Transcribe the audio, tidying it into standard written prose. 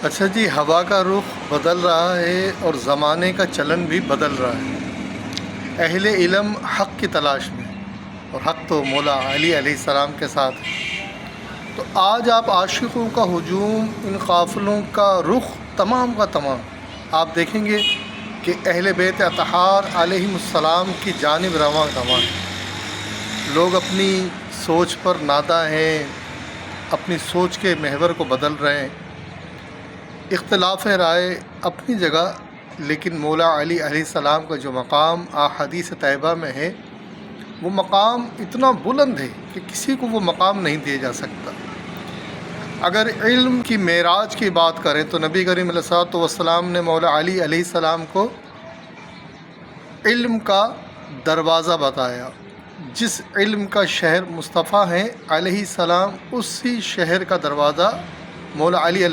اچھا جی، ہوا کا رخ بدل رہا ہے اور زمانے کا چلن بھی بدل رہا ہے۔ اہل علم حق کی تلاش میں، اور حق تو مولا علی علیہ السلام کے ساتھ ہے۔ تو آج آپ عاشقوں کا ہجوم، ان قافلوں کا رخ تمام کا تمام آپ دیکھیں گے کہ اہل بیت اطہار علیہم السلام کی جانب رواں رواں ہیں۔ لوگ اپنی سوچ پر ناداں ہیں، اپنی سوچ کے محور کو بدل رہے ہیں۔ اختلاف رائے اپنی جگہ، لیکن مولا علی علیہ السلام کا جو مقام احادیث طیبہ میں ہے، وہ مقام اتنا بلند ہے کہ کسی کو وہ مقام نہیں دیا جا سکتا۔ اگر علم کی معراج کی بات کریں تو نبی کریم علیہ الصلوۃ والسلام نے مولا علی علیہ السلام کو علم کا دروازہ بتایا۔ جس علم کا شہر مصطفیٰ ہیں علیہ السلام، اسی شہر کا دروازہ مولا علی علیہ